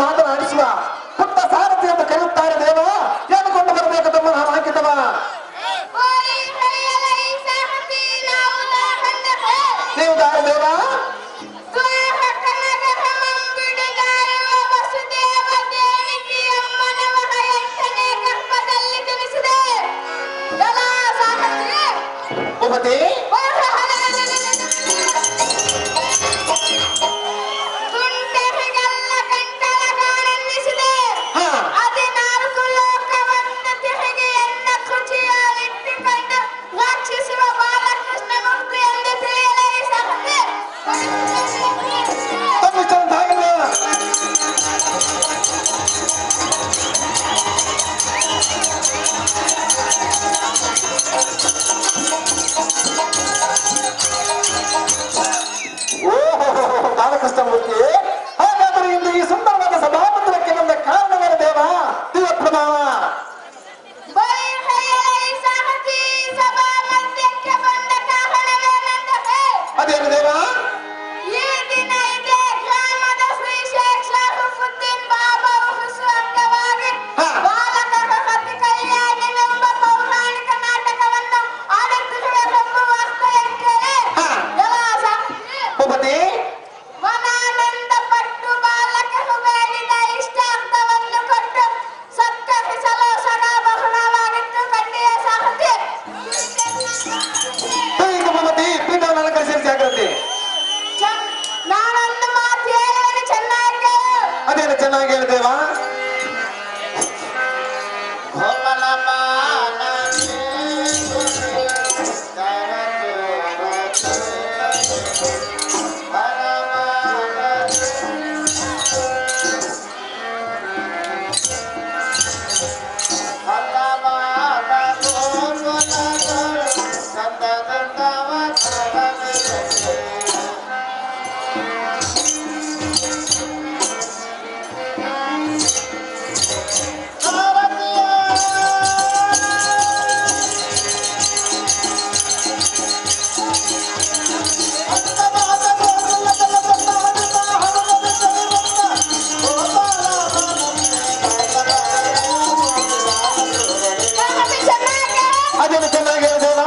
ಮಾತನಾಡಿಸುವ ಪುಟ್ಟ ಸಾರಥಿ ಅಂತ ಕರೆಯುತ್ತಾರೆ ದೇವ. ಹೇಳಿಕೊಂಡು ಬರಬೇಕು ತಮ್ಮ ಹಾಕಿದವ. ನೀವು ದಾರಿ ದೇವ. ಭೂಪತಿ ಬಾಲಕೃಷ್ಣಮೂರ್ತಿ, ಹಾಗಾದರೆ ಇಂದು ಈ ಸುಂದರವಾದ ಸಭಾಮಂದಿರಕ್ಕೆ ಬಂದ ಕಾರಣವೇನು ದೇವ? ದಿವಪ್ರಭಾವ ಅದೇನು ದೇವ? ಅದೇನು ಚೆನ್ನಾಗಿ ಹೇಳ್ದೇವಾ? ಅದೇನು ಚೆನ್ನಾಗಿ ಹೇಳ್ದೇವಾ?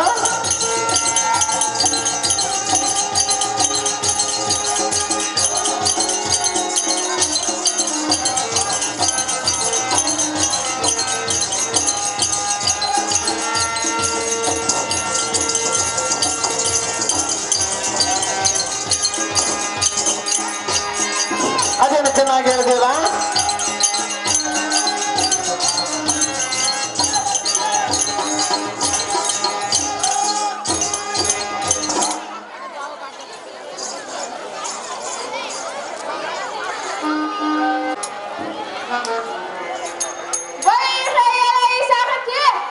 ಅದೇನು ಚೆನ್ನಾಗಿ ಹೇಳ್ದೇವಾ?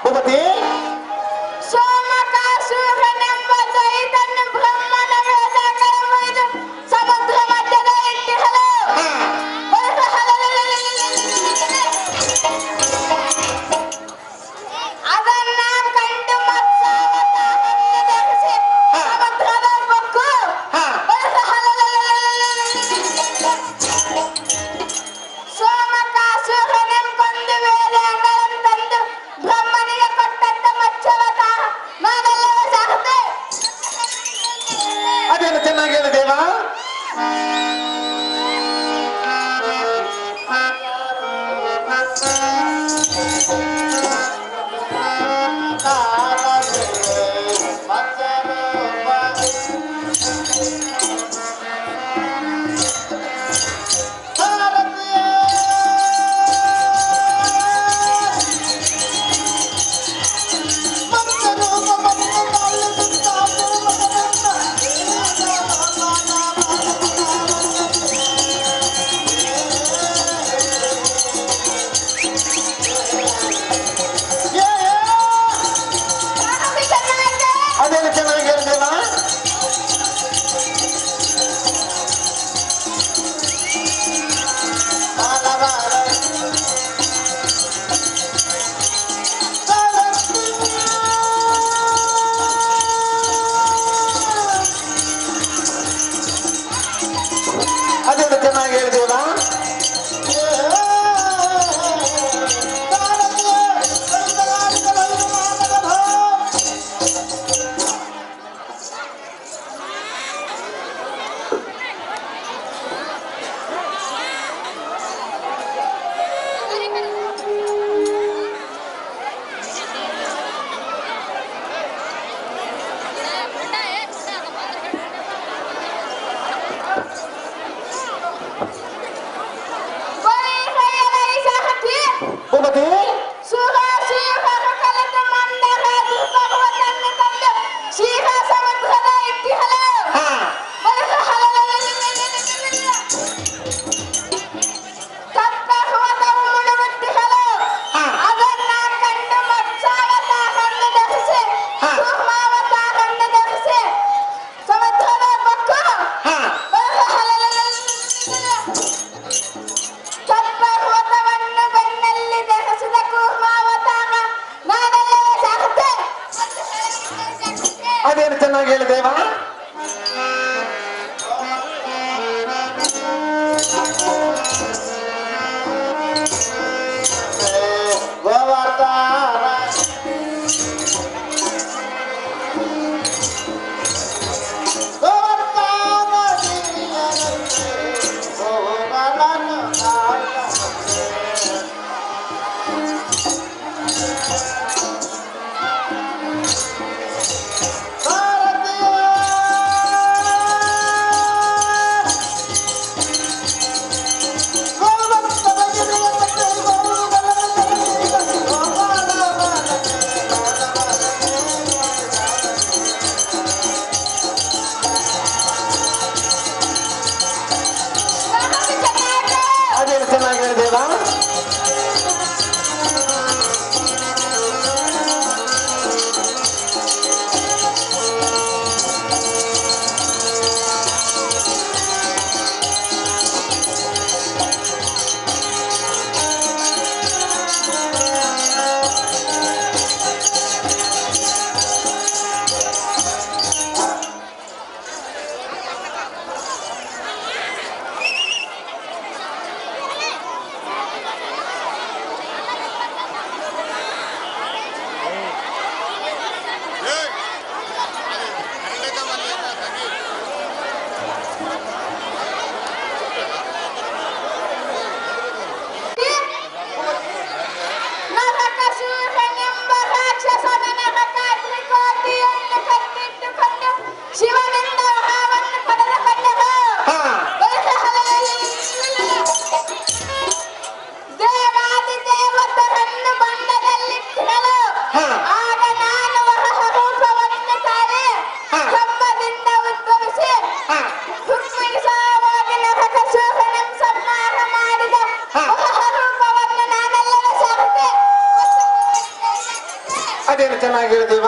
ಭೂಪತಿ ಅದೇನು ಚೆನ್ನಾಗಿ ಹೇಳಿ ದೇವ? ಕಾಲ ಅದೇನು ಚೆನ್ನಾಗಿ ಹೇಳಿ ದೇವ. ಅದೇನು ಚೆನ್ನಾಗಿ ಹೇಳಿದೀವ.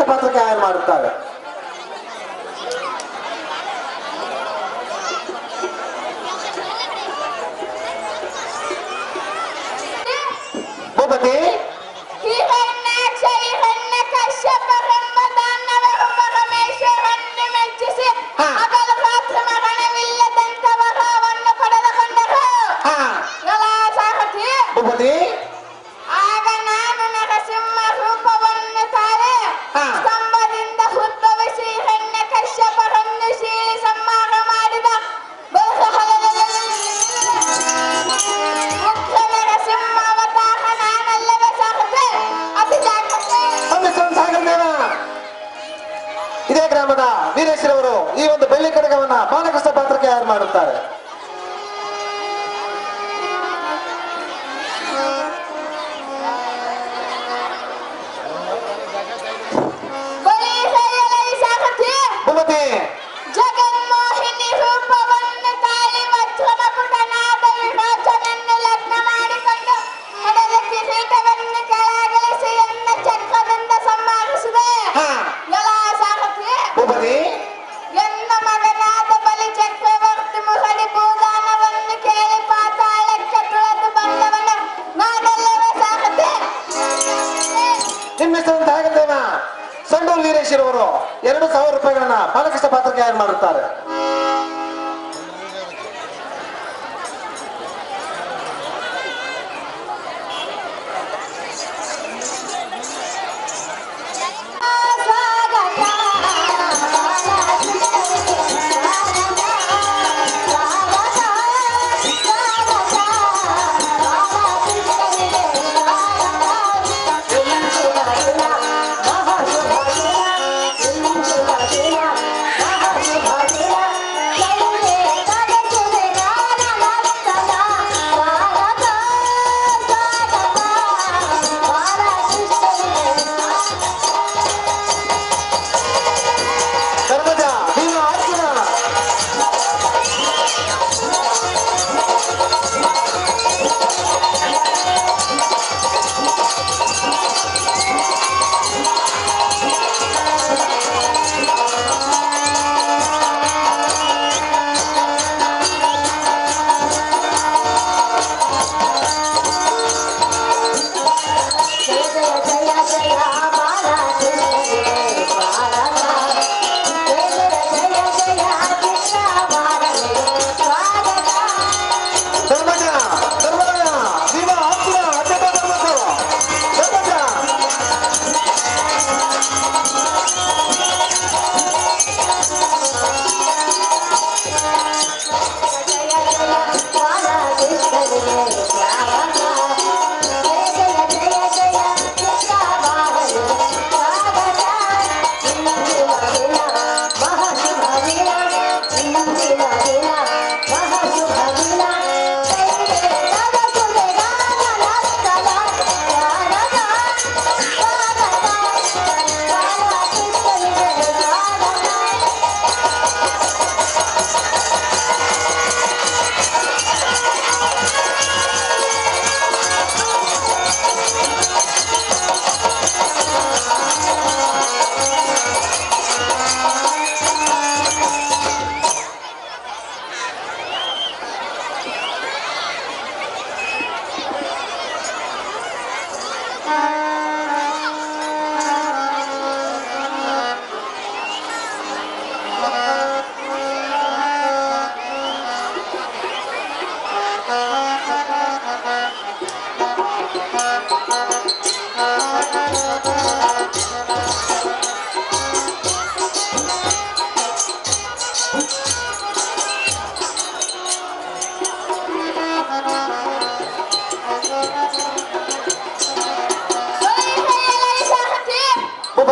ಪಾತ್ರಕ್ಕೆ ಆಯ್ಕೆ ಮಾಡುತ್ತಾರೆ. ಭೂಪತಿ ಭೂಪತಿ ಆಗ ನಾನು ನರಸಿಂಹ ರೂಪವನ್ನು ತಾರೆ ಸ್ತಂಭದಿಂದ ಉದ್ಭವಿಸಿ ಹೆಣ್ಣ ಕಶ್ಯಪರನ್ನು ಸಂಹಾರ ಮಾಡಿದ ಮುಖ್ಯ ನರಸಿಂಹ ಅವತಾರ ನಾನಲ್ಲವೇ ಸಾರಥಿ ಅತಿ ಜಾಗ್ರತೆ. ಇದೇ ಗ್ರಾಮದ ವೀರೇಶ್ವರವರು ಈ ಒಂದು ಬೆಳ್ಳಿ ಕಡಗವನ್ನ ಬಾಲಕೃಷ್ಣ ಪಾತ್ರಕ್ಕೆ ಆಯ್ಕೆ ಮಾಡುತ್ತಾರೆ. ಜಗನ್ಮೋಹಿನಿ ರೂಪವನ್ನು ತಾಳಿ ವಜ್ರಮಕುಟನಾದ ವಿರೋಚನನ್ನು ಲಗ್ನ ಮಾಡಿಕೊಂಡು ಹಣದ ಕಿರೀಟವನ್ನು ಕೆಳಗಿಳಿಸಿ ಎನ್ನ ಚಕ್ರದಿಂದ ಸಂಹರಿಸಿದೆ. ಸಾರಥಿ ಎನ್ನ ಮಗನಾದ ಬಲಿ ಚಕ್ರವರ್ತಿ ಮುಹಡಿ ಭೂದಾನವನ್ನು ಕೇಳಿ ಪಾತಾಳಕ್ಕೆ ತುಳಿದು ಬಂದವನು ನಾನೆಲ್ಲವೇ ಸಾರಥಿ. ನಿಮ್ಮ ಹೆಸರು ಹಾಗಲ್ದೇವ. ಸಂಡೂರು ವೀರೇಶ್ವರವರು 2,000 ರೂಪಾಯಿಗಳನ್ನ ಬಾಲಕೃಷ್ಣ ಪಾತ್ರಕ್ಕೆ ಆಯ್ಕೆ ಮಾಡುತ್ತಾರೆ.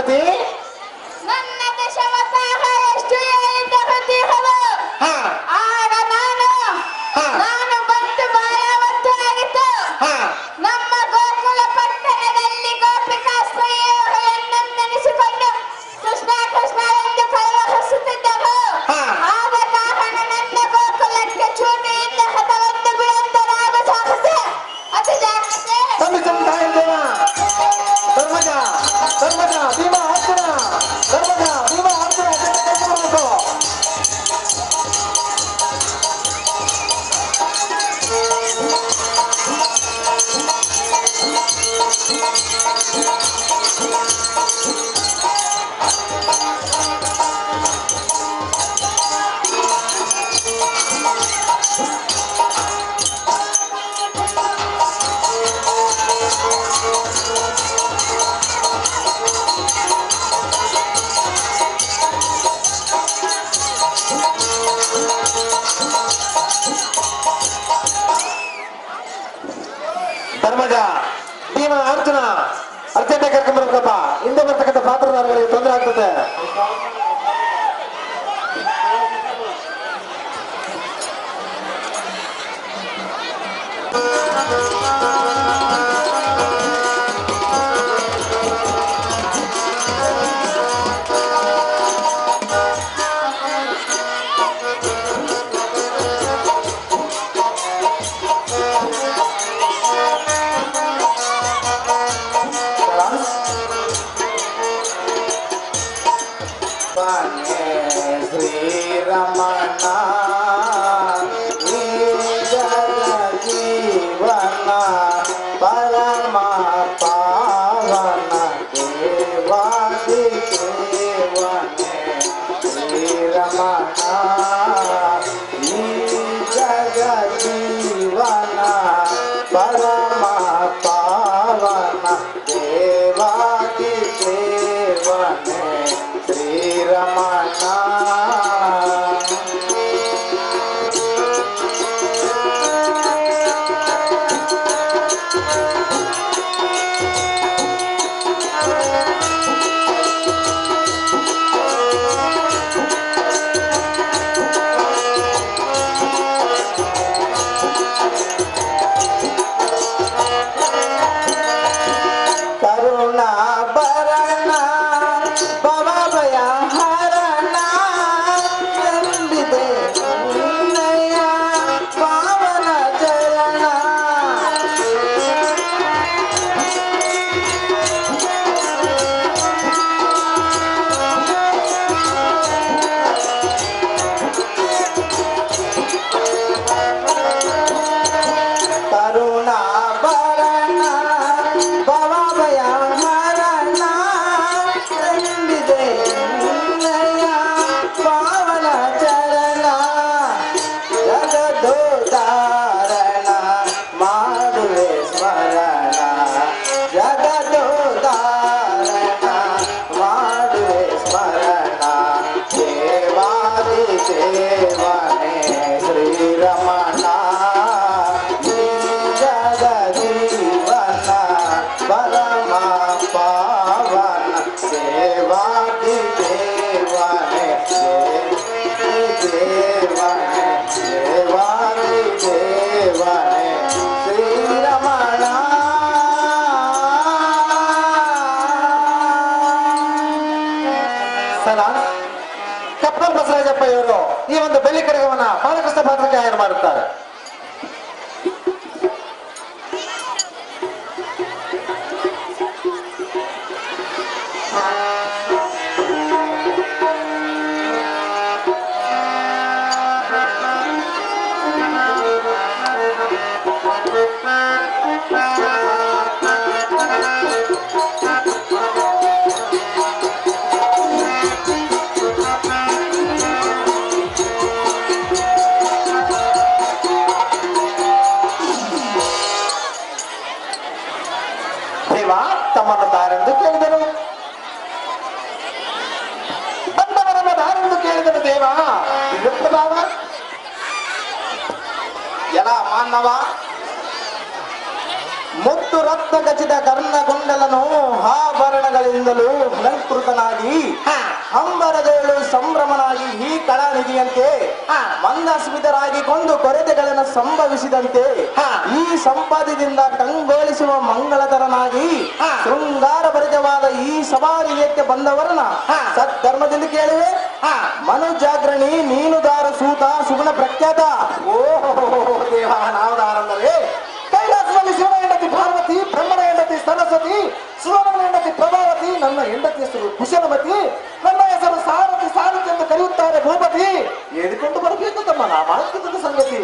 ಸರಸ್ವತಿ ನನ್ನ ದಶಮಸಾಹ ಎಷ್ಟು ಹೇಳಿದ್ದ ಗೊತ್ತಿರದು ಹಾ ಆಗ ನಾನು ಹಾ. ನಾನು ಬಂತು ಬಾಯಾವತ್ತಾಗಿತ್ತು ಹಾ ನಮ್ಮ ಗೋಕುಲ ಪಟ್ಟಣದಲ್ಲಿ ಗೋಪಿಕಾಸ್ತ್ರೀಯರು ಎನ್ನೆನಿಸಿಕೊಂಡು ಕೃಷ್ಣ ಕೃಷ್ಣ ಎಂದು ಕೈವಹಿಸುತ್ತಿದ್ದರು ಹಾ. ಆದ ಕಾರಣ ನನ್ನ ಗೋಕುಲಕ್ಕೆ ಚೂಟಿಯಿಂದ ಹಠವನ್ನು ಬಿಡುವಂತನಾದ ಸಾಹಸೆ ಅತಿ ಜಾಗ್ರತೆ ಸಂತಾಯ ದೇವ ಧರ್ಮಜ ಧರ್ಮಜ ಭೀಮ ಅರ್ಜುನ ಧರ್ಮಜ ಭೀಮ ಅರ್ಜುನ ಕೆಲಸ ಮಾಡಬೇಕು ಧರ್ಮಜ ಭೀಮ ಅರ್ಜುನ ಅರ್ಜೆಂಟ್ ಕರ್ಕೊಂಡ್ ಬರ್ಬೇಕಪ್ಪ ಹಿಂದೆ ಬರ್ತಕ್ಕಂಥ ಪಾತ್ರಧಾರಿಗಳಿಗೆ ತೊಂದರೆ ಆಗ್ತದೆ ಶ್ರೀರಮಣ ಜೀವನ ಪರಮ ಪಾವನ ದೇವಾದಿ ದೇವನೇ ಶ್ರೀರಮಣ ಈ ಜಗ ಜೀವನ ಪರಮ ಪಾವನ ದೇವಾದಿ ದೇವನೇ ಶ್ರೀರಮಣ ಕರುಣಾ ಭರಣ ಭವಭಯ ಹರಣ ಎಂದಿದೆ ನಿನ್ನಯ ಪಾವನ ಚರಣ ಕರುಣಾ ಭರಣ ಭವಭಯ ಹರಣ ಎಂದಿದೆ ನಿನ್ನಯ ಪಾವನ ಚರಣ ಜಗದೋದಾರಣ ಮಾಡುವೆ ಸ್ಮರಣ ಜಗದೋದಾರಣ ಮಾಡುವೆ ಸ್ಮರಣ ದೇವಾದಿ ದೇವನೇ ಶ್ರೀರಮಣ ಈ ಜಗ ಜೀವನ ಪರಮ ಪಾವನ ದೇವಾದಿ ದೇವನೇ ದೇವನೇ ದೇವಾದಿ ದೇವನೇ ಶ್ರೀರಮಣ ಸಲ ಕಪ್ಪಲ್ ಬಸವರಾಜಪ್ಪ ಇವರು ಈ ಒಂದು ಬೆಳ್ಳಿ ಕಡಗವನ್ನ ಬಾಲಕೃಷ್ಣ ಪಾತ್ರಕ್ಕೆ ಆಯ್ಕೆ ಮಾಡುತ್ತಾರೆ ದೇವ ತಮ್ಮನ್ನು ತಾರೆಂದು ಕೇಳಿದರು ಬಂದವರನ್ನು ತಾರೆಂದು ಕೇಳಿದರು ದೇವ ಇರುತ್ತೆ ಬಾವ ಎಲ್ಲ ಮಾನವ ಮುತ್ತು ರತ್ನ ಖಚಿತ ಕರ್ಣಗೊಂಡಲನು ಆಭರಣಗಳಿಂದಲೂ ಅಲಂಕೃತನಾಗಿ ಅಂಬರದೇಳು ಸಂಭ್ರಮನಾಗಿ ಈ ಕಳಾನಿಧಿಯಂತೆ ಮಂದಸ್ಮಿತರಾಗಿಕೊಂಡು ಕೊರತೆಗಳನ್ನು ಸಂಭವಿಸಿದಂತೆ ಈ ಸಂಪಾದ್ಯದಿಂದ ಕಂಗೊಳಿಸುವ ಮಂಗಳತರನಾಗಿ ಶೃಂಗಾರ ಭರಿತವಾದ ಈ ಸಭಾನಿಲಯಕ್ಕೆ ಬಂದವರನ್ನ ಸದ್ಧರ್ಮದಿಂದ ಕೇಳುವೆ. ಮನುಜಾಗ್ರಣಿ ನೀನು ದಾರ ಸೂತ ಸುಗುಣ ಪ್ರಖ್ಯಾತ. ಓಹೋ ದೇವ, ನಾವು ದಾರಂದರೆ ಕೈಲಾಸದಲ್ಲಿ ಶಿವನ ಹೆಂಡತಿ ಪಾರ್ವತಿ, ಬ್ರಹ್ಮಣ ಹೆಂಡತಿ ಸರಸ್ವತಿ, ಶಿವನ ಹೆಂಡತಿ ಪ್ರಭಾವತಿ, ನನ್ನ ಹೆಂಡತಿ ಹೆಸರು ಕುಶಲಮತಿ, ನನ್ನ ಹೆಸರು ಸಾರಥಿ. ಸಾರಥಿ ಎಂದು ಕರೆಯುತ್ತಾರೆ ಭೂಪತಿ. ಹೇಳಿಕೊಂಡು ಬರಬೇಕು ತಮ್ಮ ನಾಮಾಂಕಿತದ ಸಂಗತಿ.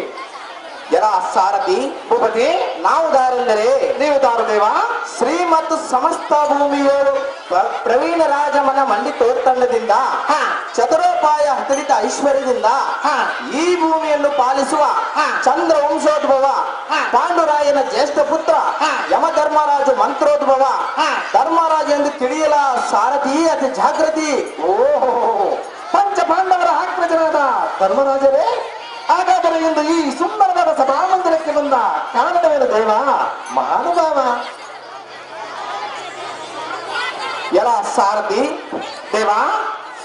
ಎರ ಸಾರಥಿ ಭೂಪತಿ, ನಾವು ದಾರೆಂದರೆ ನೀವು ದಾರು ದೇವ. ಶ್ರೀ ಮತ್ತು ಸಮಸ್ತ ಭೂಮಿಯೋರು ಪ್ರವೀಣ ರಾಜಮನ ಮಂಡಿ ತೋರ್ತಂಡದಿಂದ ಚತುರೋಪಾಯ ಹತಡಿತ ಐಶ್ವರ್ಯದಿಂದ ಈ ಭೂಮಿಯನ್ನು ಪಾಲಿಸುವ ಚಂದ್ರ ವಂಶೋದ್ಭವ ಪಾಂಡುರಾಯನ ಜ್ಯೇಷ್ಠ ಪುತ್ರ ಯಮಧರ್ಮರಾಜ ಮಂತ್ರೋದ್ಭವ ಧರ್ಮರಾಜ ಎಂದು ತಿಳಿಯಲ ಸಾರಥಿ ಅತಿ ಜಾಗೃತಿ. ಓಹೋ, ಪಂಚ ಪಾಂಡವರ ಆಕ್ರಜನಾದ ಧರ್ಮರಾಜರೇ, ಹಾಗಾದರೆ ಇಂದು ಈ ಸುಂದರವಾದ ಸಭಾಮಂದಿರಕ್ಕೆ ಬಂದ ಕಾರಣವೇನು ದೇವ? ಮಹಾನುಭಾವ. ಎಲ ಸಾರಥಿ ದೇವ,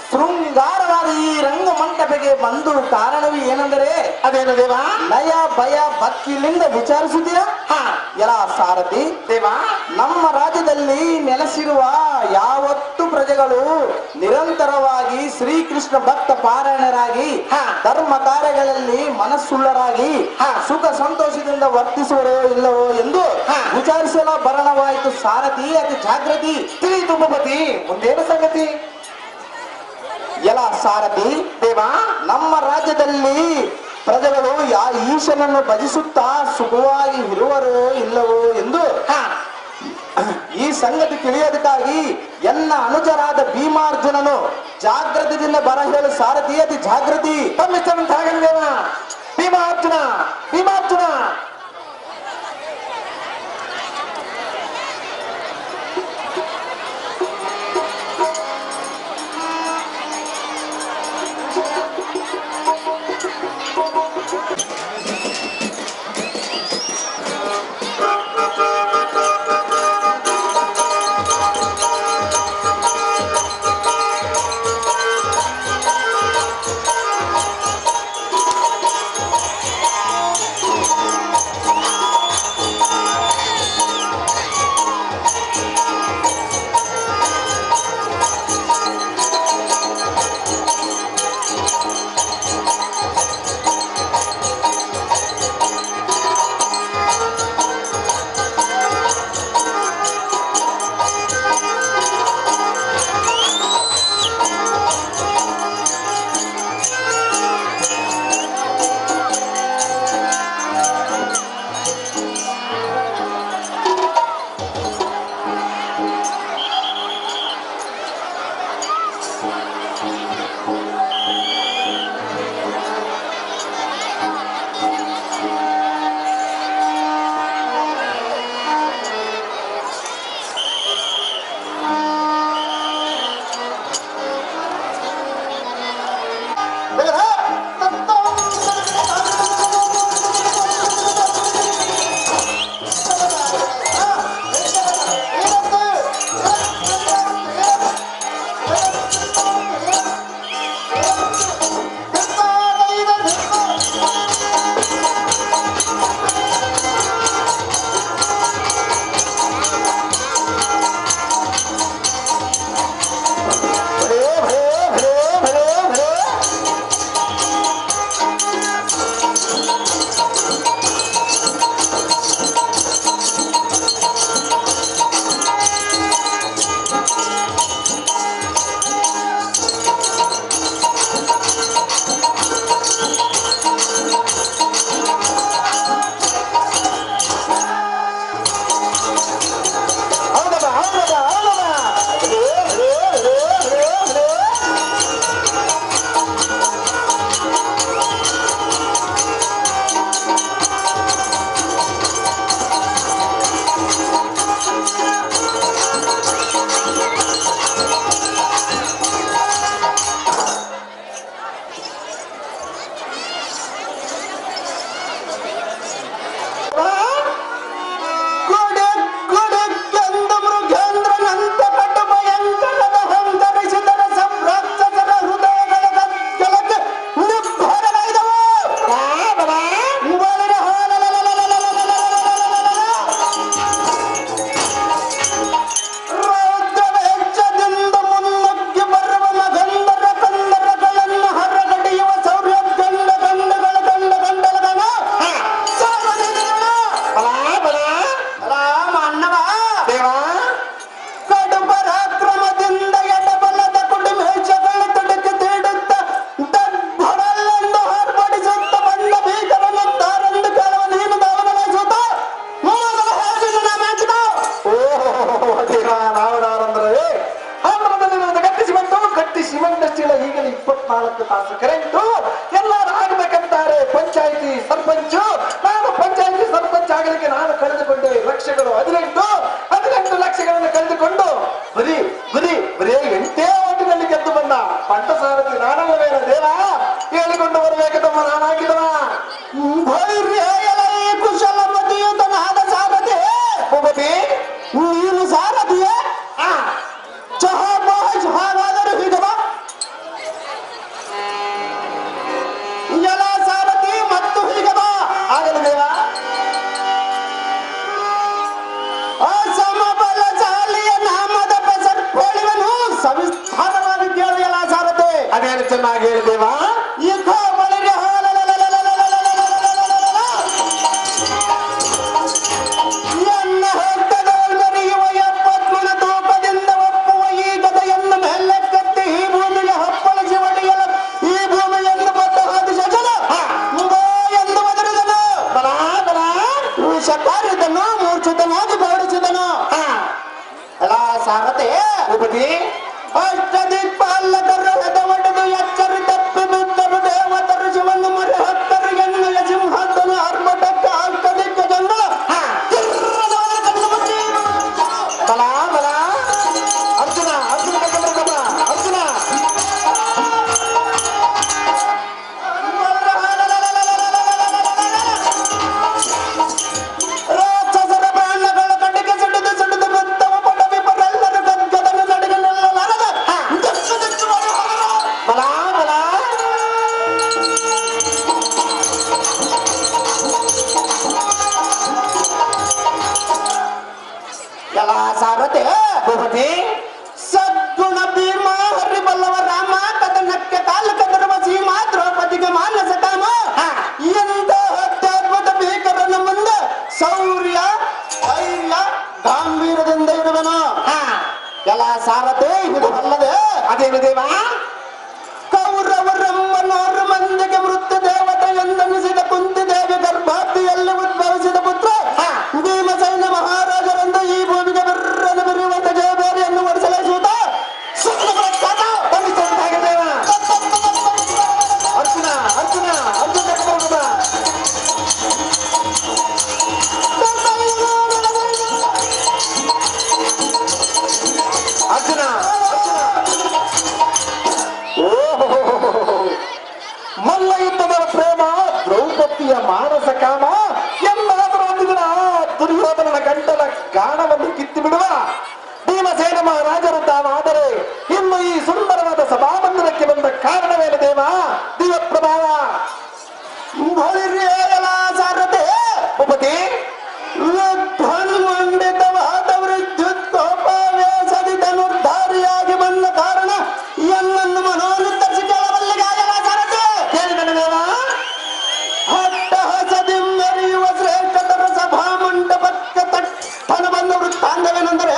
ಶೃಂಗಾರವಾದ ಈ ರಂಗ ಮಂಟಪಕ್ಕೆ ಬಂದು ಕಾರಣವೇ ಏನೆಂದರೆ ಅದೇನು ದೇವ? ನಯ ಭಯ ಭಕ್ತಿಯಿಂದ ವಿಚಾರಿಸಿದ್ಯಾ? ಎಲ ಸಾರಥಿ ದೇವ, ನಮ್ಮ ರಾಜ್ಯದಲ್ಲಿ ನೆಲೆಸಿರುವ ಯಾವತ್ತು ಪ್ರಜೆಗಳು ನಿರಂತರವಾಗಿ ಶ್ರೀಕೃಷ್ಣ ಭಕ್ತ ಪಾರಾಯಣರಾಗಿ ಧರ್ಮ ಕಾರ್ಯಗಳಲ್ಲಿ ಮನಸ್ಸುಳ್ಳರಾಗಿ ಸುಖ ಸಂತೋಷದಿಂದ ವರ್ತಿಸುವರೋ ಇಲ್ಲವೋ ಎಂದು ವಿಚಾರಿಸಲು ಬರಣವಾಯಿತು ಸಾರಥಿ ಅತಿ ಜಾಗೃತಿ. ತಿಳಿಯಿತು ಭೂಪತಿ, ಮುಂದೇನು ಸಂಗತಿ? ಎಲ ಸಾರಥಿ ದೇವ, ನಮ್ಮ ರಾಜ್ಯದಲ್ಲಿ ಪ್ರಜೆಗಳು ಈಶನನ್ನು ಭಜಿಸುತ್ತಾ ಸುಖವಾಗಿ ಇರುವರೋ ಇಲ್ಲವೋ ಎಂದು ಈ ಸಂಗತಿ ತಿಳಿಯೋದಕ್ಕಾಗಿ ಎನ್ನ ಅನುಜರಾದ ಭೀಮಾರ್ಜುನನು ಜಾಗೃತಿಯಿಂದ ಬರ ಹೇಳು ಸಾರಥಿ ಅತಿ ಜಾಗೃತಿ. ತಮ್ಮಿಷ್ಟಂತ ದೇವ. ಭೀಮಾರ್ಜುನ, ಭೀಮಾರ್ಜುನ. 24 ತಾಸು ಕರೆಂಟು ಎಲ್ಲರೂ ಆಗ್ಬೇಕಂತಾರೆ ಪಂಚಾಯಿತಿ ಸರ್ಪಂಚು. ನಾನು ಪಂಚಾಯಿತಿ ಸರ್ಪಂಚ್ ಆಗಲಿಕ್ಕೆ ನಾನು ಕಳೆದುಕೊಂಡೆ ಲಕ್ಷಗಳು 18 ಲಕ್ಷಗಳನ್ನು ಕಳೆದುಕೊಂಡು ಬರೀ 8 ಓಟಿನಲ್ಲಿ ಗೆದ್ದು ಬಂದ ಪಂಟ ಸಾರಥಿ ನಾನಲ್ಲವೇನ ದೇವ ಹೇಳಿಕೊಂಡು ಬರಬೇಕು ತಮ್ಮ ನಾನಾಗಿದ್ದವ. ಕುಶಲಮತಿಯುತನಾದ ಸಾರಥಿ ಭೂಪತಿ ನೀನು ಸಾರಥಿಯೇ? ಹಾಗಾದರೂ ಹೀಗೆ ಬಾ. ಎಲ್ಲ ಸಾರಥಿ ಮತ್ತು ಹೀಗೆ ಬಾ. ಆಗಲಿ ದೇವ. ಅಸಮಬಲಶಾಲಿಯ ನಾಮದ ಪಸರ್ಪೋಳಿವನು ಸವಿಸ್ತಾರವಾಗಿ ಕೇಳಿಯಲ್ಲ ಸಾರಥಿ. ಅದೇನು ಚೆನ್ನಾಗಿ ಹೇಳಿದೇವ. ಯುದ್ಧ ಬಳಿಗೆ ಎನ್ನ ಹೊತ್ತದೊಳಗರಿಯುವ 70 ತೂಕದಿಂದ ಒಪ್ಪುವ ಈ ಗದೆಯನ್ನು ಮೆಲ್ಲಕ್ಕೆತ್ತಿ ಈ ಭೂಮಿಗೆ ಹಪ್ಪಳಿಸಿ ಒಡೆಯಲ ಈ ಭೂಮಿಯನ್ನು ಬದ್ದ ಹಾದಿಸಲು ಎಂದು ಒದರಿದನು. ವಿಷಕಾರಿದನು ಮೂರ್ಛಿತನಾಗಿ ಬೋಡಿಸಿದನು. ಅಲ್ಲ ಸಾರಥಿ ಭೂಪತಿ ಅಷ್ಟದಿಕ್ಪಾಲಕರು ಹೆದವಡೆದು ಎಚ್ಚರಿ ತಪ್ಪಿ ಬಿದ್ದರು ದೇವತರು ಶಿವನ್ನು ಮರೆ ಹತ್ತರು ಎನ್ನುವ ಸಿಂಹದ್ದನು ಆರ್ಭಟಕ್ಕೆ ಅಷ್ಟದಿಕ್ಕ ಜನರು ಬಲ ಅರ್ಜುನ ಅರ್ಜುನ ರಾಕ್ಷಸರ ಪ್ರಾಣಗಳು ಕಡೆಗೆ ಸಿಡಿದು ಬಿದ್ದವ ಪಟವಿ ಪರೆಲ್ಲರೂ ಗದ್ದನ್ನು ನಡಿಗನೆಲ್ಲಲಾರದ ಬಲ ಎಲ್ಲ ಸಾರಥಿ ಭೂಪತಿ ಸದ್ಗುಣ ಭೀಮ ಹರಿಬಲ್ಲವ ರಾಮ ಕದನಕ್ಕೆ ಕಾಲು ಕದರುವ ಸೀಮಾ ದ್ರೌಪದಿಗೆ ಮಾನಸ ಕಾಮ ಎಂತ ಅತ್ಯದ್ಭುತ ಭೀಕರನ ಮುಂದೆ ಶೌರ್ಯ ಧೈರ್ಯ ಗಾಂಭೀರ್ಯದಿಂದ ಇರುವನು. ಎಲ್ಲ ಸಾರಥಿ ಇದು ಅಲ್ಲದೆ ಅದೇನು ದೇವ. ಕೌರವರೆಂಬನೋರು ಮಂದಿಗೆ ಮೃತ್ಯು ದೇವತೆ ಎಂದೆನಿಸಿದ ಕುಂತಿದೇವಿ ಗರ್ಭಾತಿಯಲ್ಲಿ ಉದ್ಭವಿಸಿದ ಪುತ್ರ ಭೀಮಸೈನ ಮಹಾರಾಜರೆಂದು ಈ ಭೂಮಿಗೆ ಬಿರ್ರನ್ನು ಬಿರುವಂತ ಜಯಬೇರಿಯನ್ನು ಒಡಿಸಲಿಸುತ್ತ ಅರ್ಜುನ ಮಲ್ಲ ಯುದ್ಧದ ಪ್ರೇಮ ದ್ರೌಪದಿಯ ಮಾನಸ ಕಾಮ ಎಲ್ಲಾದರೂ ಒಂದು ದಿನ ದುರ್ಯೋಧನನ ಗಂಟಲ ಗಾಣವನ್ನು ಕಿತ್ತು ಬಿಡುವ ಭೀಮಸೇನ ಮಹಾರಾಜರು ತಾವಾದರೆ ಇನ್ನು ಈ ಸುಂದರವಾದ ಸಭಾಮಂದಿರಕ್ಕೆ ಬಂದ ಕಾರಣವೇನು ದೇವ. ದಿವ ಪ್ರಭಾವ ಸಾರಥಿ ಭೂಪತಿ ಮಂಡಿತವಾದ ವಿದ್ಯುತ್ಕೋಪಾವೇಶದಿ ಧನುರ್ಧಾರಿಯಾಗಿ ಬಂದ ಕಾರಣ ಎನ್ನನ್ನು ಮನೋನಿತ್ತರಿಸಿ ಕೇಳಬಲ್ಲಿಗಾಯಲ ಸಾರಥಿ ಕೇಳಿದನು ದೇವ. ಹಟ್ಟಹಸದಿ ಮೆರೆಯುವ ಶ್ರೇಷ್ಠತರ ಸಭಾ ಮಂಟಪಕ್ಕೆ ತಟ್ಟನ ಬಂದ ವೃತ್ತಾಂತವೇನೆಂದರೆ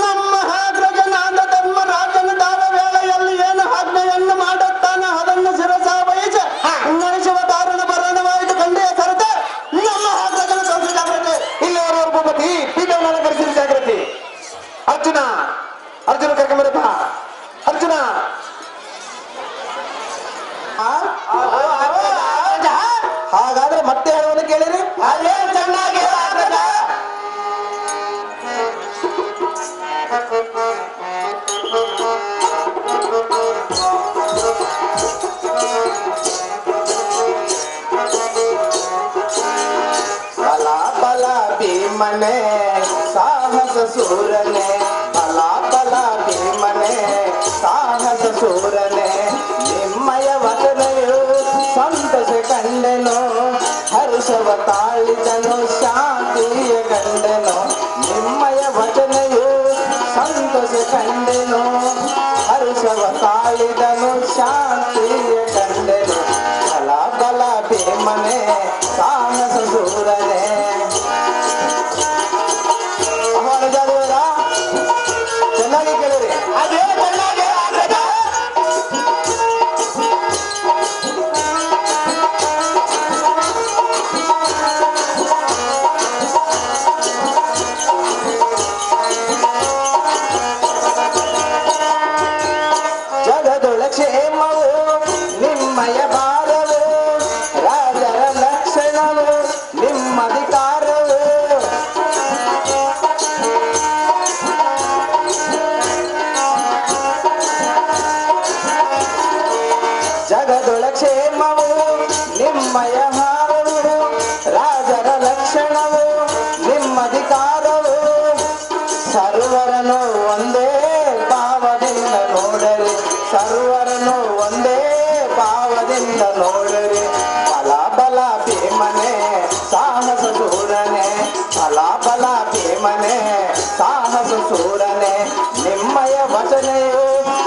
ನಮ್ಮ ಹಾಗ್ರಜನಾದ ಧರ್ಮರಾಜನ ದಾರ ವೇಳೆಯಲ್ಲಿ ಏನು ಆಜ್ಞೆಯನ್ನು ಮಾಡುತ್ತಾನ ಅದನ್ನು ಶಿರಸ ವಹಿಸಿ ನಡೆಸುವ ಕಾರಣ ಬರಣವಾಯಿತು ಕಂಡೆಯ ಸರತೆ ನಮ್ಮ ಹಾಗ್ರಜನ ಸಂಸ್ಥೆ ಜಾಗೃತಿ. ಇಲ್ಲಿವರೆಗೂ ಭೂಪತಿ ಪೀಠವನ್ನು ಅಲಂಕರಿಸಿದ ಜಾಗೃತಿ. ಅರ್ಜುನ ಕರ್ಕೊಂಬರಪ್ಪ. ಅರ್ಜುನ ಹಾಗಾದ್ರೆ ಮತ್ತೆ ಹೇಳುವುದು ಕೇಳಿರಿ. ಅದೇ ಚೆನ್ನಾಗಿ ಬಲ ಬಲ ಭೀಮನೆ ಸಾಹಸ ಸೂರನೆ ಬಲ ಬಲ ಭೀಮನೆ ಸಾಹಸ ಸೂರನೆ ನಿಮ್ಮಯ ವಚನೆಯು ಸಂತಸ ಕಂಡೆನು ಹರ್ಷವ ತಾಳಿದನು ಶಾಂತಿಯ ಕಂಡೆನು ನಿಮ್ಮಯ ವಚನೆಯು ಸಂತಸ ಕಂಡೆನು ಹರ್ಷವ ತಾಳಿದನು ಶಾಂತಿಯ ಕಂಡೆನು ಬಲ ಬಲ ಭೀಮನೆ ಸಾಹಸ ಸೂರನೆ. ಚೆನ್ನಾಗಿ ಕೇಳಿರಿ. ಅದೇ ಚೆನ್ನಾಗಿ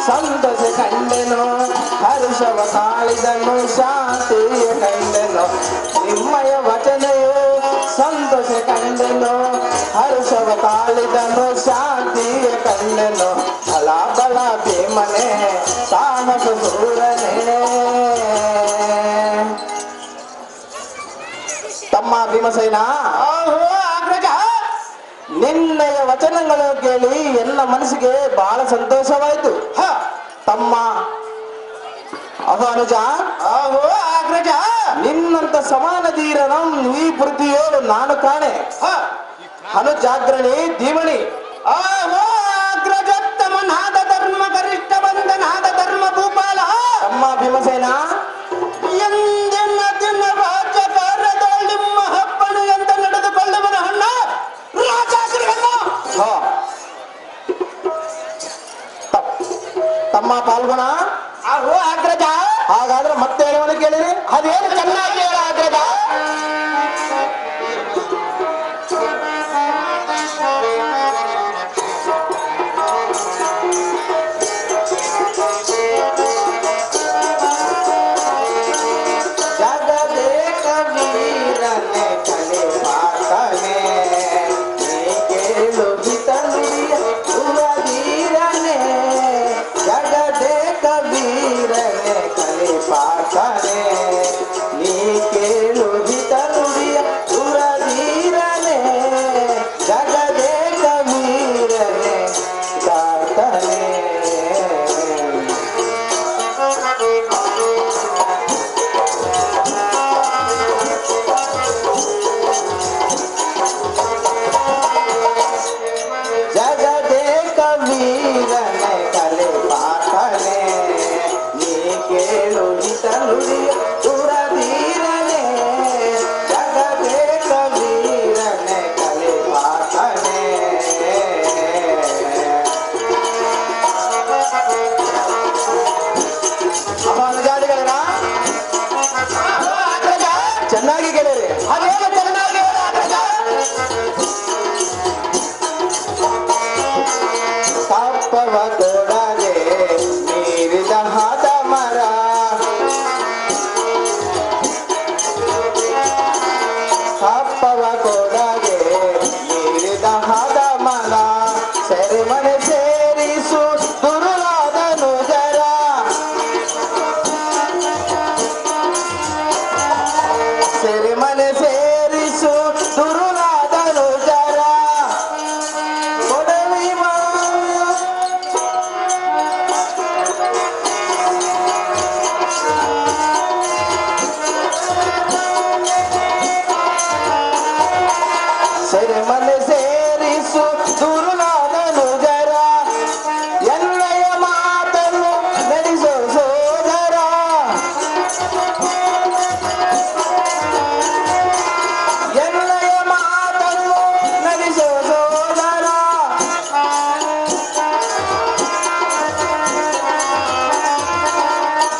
ಸಂತೋಷ ಕಂಡೆನು ಹರ್ಷವ ತಾಳಿದನು ಶಾಂತಿಯ ಕಂಡೆನು ನಿಮ್ಮಯ ವಚನೆಯು ಸಂತೋಷ ಕಂಡೆನು ಹರ್ಷವ ತಾಳಿದನು ಶಾಂತಿಯ ಕಂಡೆನು ಬಲ ಬಲ ಭೀಮನೆ ಸಾಹಸ ಸೂರನೇ ತಮ್ಮ ಭೀಮಸೇನ ಅಗ್ರಜ ನಿನ್ನಯ ವಚನಗಳು ಕೇಳಿ ಎಲ್ಲ ಮನಸ್ಸಿಗೆ ಬಹಳ ಸಂತೋಷವಾಯಿತು ತಮ್ಮ ಅನುಜ ಅಗ್ರಜ ನಿನ್ನಂತ ಸಮಾನ ಧೀರನ ಈ ಪೃಥ್ವಿಯೋಳು ನಾನು ಕಾಣೆ ಅನುಜಾಗ್ರಣಿ ದೀವಣಿ ಅಗ್ರಜೋತ್ತಮ ನಾದ ಧರ್ಮ ಗರಿಷ್ಠ ಬಂದ ನಾದ ಧರ್ಮ ಭೂಪಾಲ ತಮ್ಮ ಭೀಮಸೇನ ಎಂದಿನ ದಿನ ರಾಜಕಾರ್ಯದಲ್ಲಿ ನಿಮ್ಮ ಹಪ್ಪಳು ಎಂದು ನಡೆದುಕೊಳ್ಳುವನ ಹಣ್ಣ ರಾಜಾಗ್ರಹಣ ತಮ್ಮ ಪಾಲ್ಗೊಣ ಅಗ್ರಜ ಹಾಗಾದ್ರೆ ಮತ್ತೆ ಹೇಳುವನು ಕೇಳಿರಿ ಅದೇನು ಚೆನ್ನಾಗಿ ಹೇಳ ಅಗ್ರಜ ಜಗದೇಕ ವೀರನೆ ಕಲೆ ಪಾತನೆ ನೀ ಕೇಳು ಹಿತನುಡಿಯ ಸುರಧೀರನೆ ಜಗದೇಕ ವೀರನೆ ಕಲೆ ಪಾತನೆ ನೀ ಕೇಳು ಹಿತನುಡಿಯ ಸುರಧೀರನೆ ಜಗದೇಕ ವೀರನೆ ಪಾತನೆ ಜಗದೇಕ ವೀರನೆ ಕಲೆ ಪಾತನೆ ನೀ ಕೇಳು ಹಿತನುಡಿಯ ಸುರಧೀರನೆ ಜಗದೇಕ ವೀರನೆ ಕಲೆ ಪಾತನೆ ಜಾತಿಗಳೇನ ಚೆನ್ನಾಗಿ ಕೇಳಿರಿ ಅದೇನು ಚೆನ್ನಾಗಿ ಹೇಳ ಅಗ್ರಜ ತಾಪವ ಕೊಡದೆ ಮೀರಿದ ಹದ ಮರ ತಾಪವ ಕೊಡದೆ ಮೀರಿದ ಹದ ಮರ ಸೆರೆಮನೆ ಸೇರಿಸು ದುರುಳಾದನು ಜರ ಸೆರೆಮನೆ ಸೇರಿಸು ದುರುಳಾದನು ಜರ ಕೊಡವಿ ಸೆರೆಮನೆ ಸೇರಿಸು ದುರುಳಾದನು ಜರ ಎನ್ನಯ ಮಾತನ್ನು ನಡೆಸೋ ಸೋದರ ಎನ್ನಯ ಮಾತನ್ನು ನಡೆಸೋ ಸೋದರ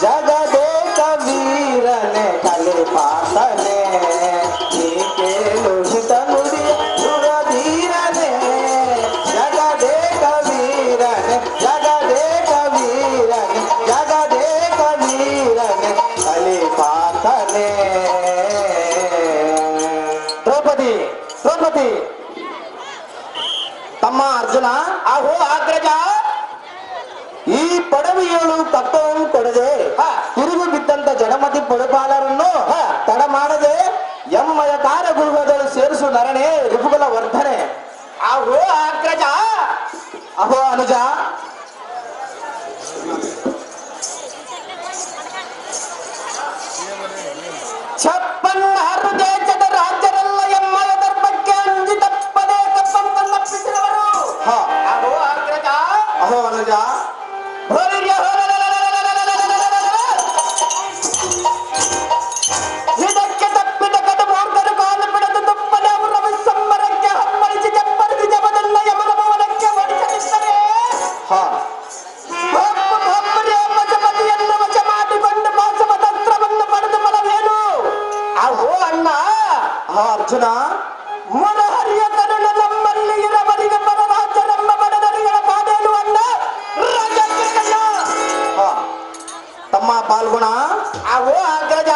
ಜಗದೇಕ ವೀರನೆ ಕಲೆ ಪಾತನೆ ನೀ ಕೇಳು ಹಿತನುಡಿಯ ಸುರಧೀರನೆ ಜಗದೇಕ ವೀರನೆ ಜಗದೇಕ ವೀರನೆ ಜಗದೇಕ ವೀರನೆ ಕಲೆ ಪಾತನೆ ದ್ರೌಪದಿ ದ್ರೌಪದಿ ತಮ್ಮ ಅರ್ಜುನ ಅಗ್ರಜ ಈ ಪಡವಿಯಳು ತತ್ವವನ್ನು ಕೊಡದೆ ತಿರುಗು ಬಿದ್ದಂತ ಜನಮತಿ ಪೊಡಪಾಲರನ್ನು ತಡ ಮಾಡದೆ ಎಮ್ಮಯ ಕಾರ್ಯಗೃಹದಲ್ಲಿ ಸೇರಿಸು ನರಣೆ ರಿಪುಗಳ ವರ್ಧನೆ ಅಗ್ರಜ ಅಹೋ ಅನುಜ ಛಪ್ಪನ್ನಾರು ದೇಶದ ರಾಜ್ಯರೆಲ್ಲ ಎಮ್ಮಯ ಧರ್ಮಕ್ಕೆ ಅಂಜಿ ತಪ್ಪದೆ ಕಪ್ಪಂತ ತಪ್ಪಿಸಿದವರು ಅಗ್ರಜ ಅಹೋ ಅನುಜ ಇದಕ್ಕೆ ತಪ್ಪಿದ ಕಡು ಮೂರ್ಖರು ಕಾಲು ಬಿಡದು ತಪ್ಪದೆ ಅವರ ವಿಸಂಬರಕ್ಕೆ ಹಮ್ಮರಿಸಿ ಚಪ್ಪರಿಸಿ ಜಪದನ್ನ ಯಮನ ಭವನಕ್ಕೆ ಹೊಡಿಸಲಿದ್ದರೆ ವಶ ಮಾಡಿಕೊಂಡು ಮಾಸವ ತಂತ್ರವನ್ನು ಪಡೆದು ಫಲವೇನು ಅವು ಅಣ್ಣ ಅರ್ಜುನ ಮೊರಹರಿಯ ಕರುಣ ನಮ್ಮಲ್ಲಿ ಇರವರಿಗೆ ಪರರಾಜ ನಮ್ಮ ಬಡದರಿಗಳ ಪಾಡೇನು ಅಣ್ಣ ರಾಜಕೀಯ ಪಾಲ್ಗುಣ ಅಹೋ ಅಗ್ರಜ,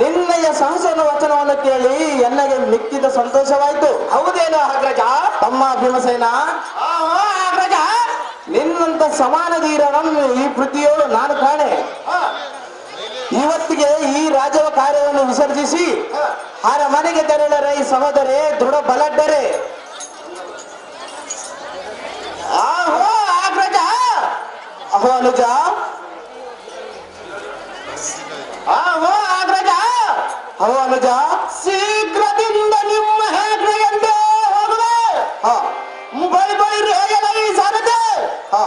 ನಿನ್ನಯ ಸಹಸನ ವಚನವನ್ನು ಕೇಳಿ ಎನ್ನಗೆ ಮಿಕ್ಕಿದ ಸಂತೋಷವಾಯಿತು. ಹೌದೇನೋ ಅಗ್ರಜ? ತಮ್ಮ ಭೀಮಸೇನ, ಅಹೋ ಅಗ್ರಜ, ನಿನ್ನಂತ ಸಮಾನ ಧೀರನನ್ನು ಈ ಪೃಥ್ವಿಯೋಳು ನಾನು ಕಾಣೆ. ಇವತ್ತಿಗೆ ಈ ರಾಜವ ಕಾರ್ಯವನ್ನು ವಿಸರ್ಜಿಸಿ ಅರಮನೆಗೆ ತೆರಳರೆ ಈ ಸಹೋದರೇ ದೃಢ ಬಲಡ್ಡರೆ. ಅಹೋ ಅಗ್ರಜ, ಅಹೋ ಅನುಜ, ಅಹೋ ಅಗ್ರಜ, ಅಹೋ ಅನುಜ, ಶೀಘ್ರದಿಂದ ನಿಮ್ಮ ಹೆಗ್ಗಡೆಯಂತೆ ಹೋಗುವೆ. ಹಾ ಬಳಿ ಬಳಿ ರೇಗಲ ಈ ಸಾರಥಿ, ಹಾ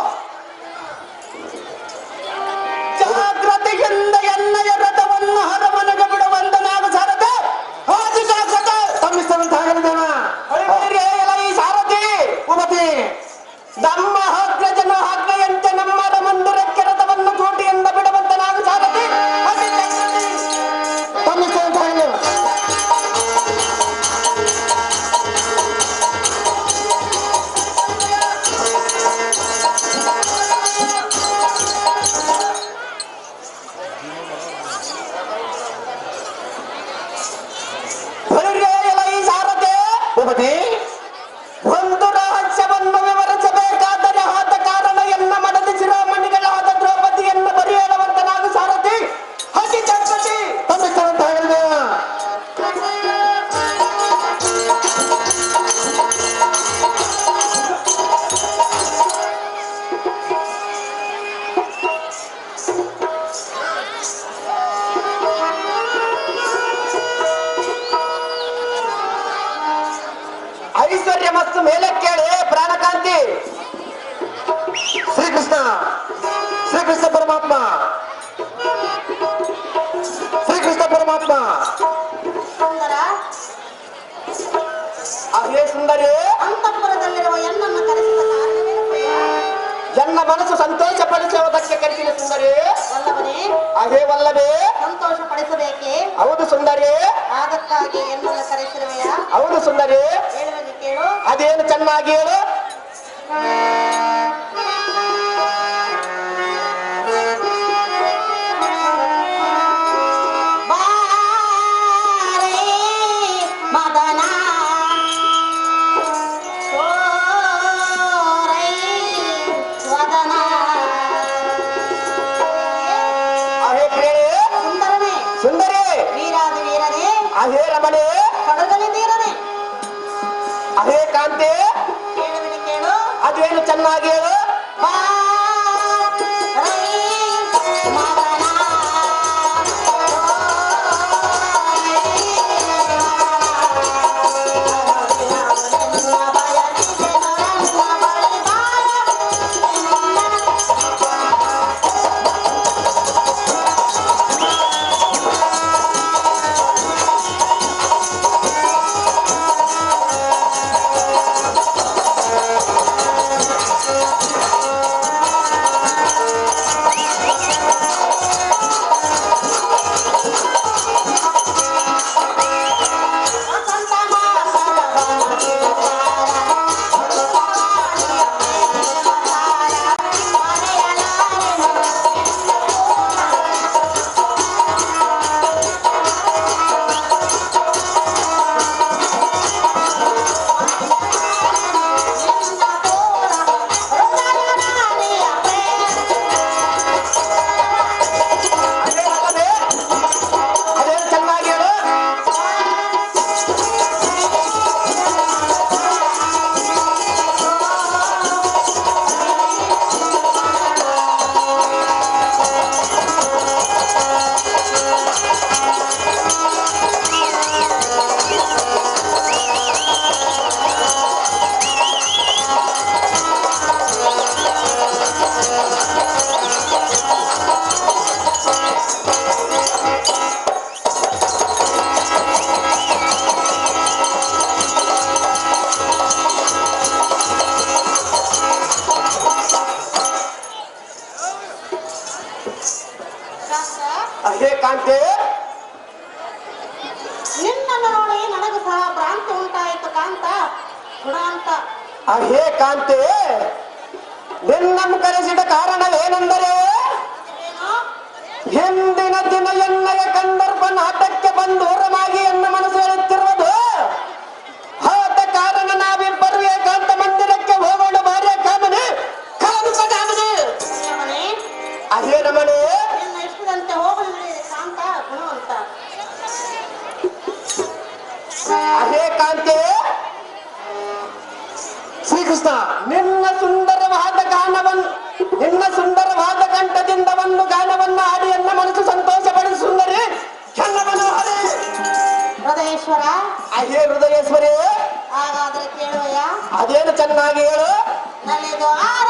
ಜಾಗ್ರತೆಯಿಂದ ಎನ್ನಯ ರಥವನ್ನು ಅರಮನೆಗೆ ಬಿಡುವಂತ ನಾವು ಸಾರಥಿ. ಹಾಜಿ ಜಾಗ್ರತೆ. ತಮ್ಮಿಸ್ತವಂತ ಆಗಲಿದ್ದೇನ ಬಳಿ ಬಳಿ ರೇಗಲ ಈ ಸಾರಥಿ. ಉಮತಿ ನಮ್ಮ ಅಗ್ರಜನ ಆಜ್ಞೆಯಂತೆ ನಮ್ಮ ಮಂದಿರಕ್ಕೆ ರಥವನ್ನು ಚೋಟಿಯಿಂದ ಬಿಡುವಂತ ನಾವು ಸಾರಥಿ. ಹಾಜಿ ಜಾಗ್ರತೆ. ತಮ್ಮಿಸ್ತವಂತ ಆಗಲಿ. ಬಳಿ ರೇಗಲ ಈ ಸಾರಥಿ. ಉಮತಿ ಒಂದು ರಹಸ್ಯವನ್ನು ವಿವರಿಸಬೇಕಾದರೆ ಆದ ಕಾರಣ ಎನ್ನ ಮನದ ಶಿರೋಮಣಿಗಳಾದ ದ್ರೌಪದಿಯನ್ನು ಬರೆಯಲವಂತ ನಾವು ಸಾರಥಿ. ಹಸಿ ಚರ್ಚಿ. ತಮ್ಮಿಸ್ತವಂತ ಆಗಲಿದ್ದೇನ. ಐಶ್ವರ್ಯ ಮತ್ತು ಮೇಲೆ ಕೇಳಿ ಪ್ರಾಣಕಾಂತಿ. ಶ್ರೀಕೃಷ್ಣ, ಶ್ರೀಕೃಷ್ಣ ಪರಮಾತ್ಮ, ಶ್ರೀಕೃಷ್ಣ ಪರಮಾತ್ಮ. ಸುಂದರ, ಅಹೇ ಸುಂದರಿ, ಅಂತಃಪುರದಲ್ಲಿರುವ ಎನ್ನನ್ನು ಕರೆಸಿದ ಕಾರಣವೇನು ಪ್ರಿಯ? ಎನ್ನ ಮನಸ್ಸು ಸಂತೋಷ ಪಡಿಸುವುದಕ್ಕೆ ಕರೆಸಿದ ಸುಂದರಿ. ವಲ್ಲಭನೇ, ಅಹೇ ವಲ್ಲಭೆ. ಸಂತೋಷ ಪಡಿಸಬೇಕೆ? ಹೌದು ಸುಂದರಿ, ಅದಕ್ಕಾಗಿ ಎನ್ನನ್ನು ಕರೆಸಿರುವೆಯಾ? ಹೌದು ಸುಂದರಿ. ಹೇಳುವುದು ಕೇಳು. ಅದೇನು ಚೆನ್ನಾಗಿ ಹೇಳು. ಬಾರೇ ಮದನ ಸೋರೈ ವದನ. ಅಹೇ ಪ್ರಿಯರೇ, ಸುಂದರನೇ, ಸುಂದರಿ, ವೀರಾದ ವೀರನೇ, ಅಹೇ ರಮಣೆ, ಕಡಗಲಿ ತೀರನೇ, ಅಹೇ ಕಾಂತಿ, ಹೇಳುವುದು ಕೇಳು. ಅದೇನು ಚೆನ್ನಾಗಿ ಹೇಳು. ಬಾರೈ ಮದನ ಹೇ ಕಾಂತೆ, ನಿನ್ನನ್ನು ನೋಡಿ ನನಗೂ ಸಹ ಭ್ರಾಂತಿ ಉಂಟಾಯಿತು ಕಾಂತ. ಗುಣಾಂತ ಹೇ ಕಾಂತೆ, ನಿನ್ನನ್ನು ಕರೆಸಿದ ಕಾರಣವೇನೆಂದರೆ ಏನು? ಹಿಂದಿನ ದಿನ ಎನ್ನಯ ಕಂದರ್ಪ ನಾಟಕ್ಕೆ ಬಂದು ಹೊರಮಾಗಿ ಎನ್ನ ಮನಸ್ಸು ಹೇಳುತ್ತಿರುವುದು ಆದ ಕಾರಣ ನಾವಿಬ್ಬರು ಏಕಾಂತ ಮಂದಿರಕ್ಕೆ ಹೋಗೋಣ ಬಾರ್ಯ ಕಾಮನೆ ಕಾಮನೆ ಅದೇ ರಮಣೆ ಇಷ್ಟದಂತೆ ಹೋಗಲಿ ಶಾಂತ ಗುಣವಂತ ಅದೇ ಕಾಂತೆ ಶ್ರೀಕೃಷ್ಣ ನಿನ್ನ ಸುಂದರವಾದ ಕಂಠದಿಂದ ಒಂದು ಗಾನವನ್ನು ಹಾಡಿ ಎನ್ನ ಮನಸ್ಸು ಸಂತೋಷ ಪಡಿಸಿ ಸುಂದರಿ ಚನ್ನವನ್ನು ಹಾಡಿ ಹೃದಯೇಶ್ವರ ಅಹೇ ಹೃದಯೇಶ್ವರಿ ಹಾಗಾದ್ರೆ ಕೇಳುವಯ್ಯ ಅದೇನು ಚೆನ್ನಾಗಿ ಹೇಳು ನಲಿದು ಆರ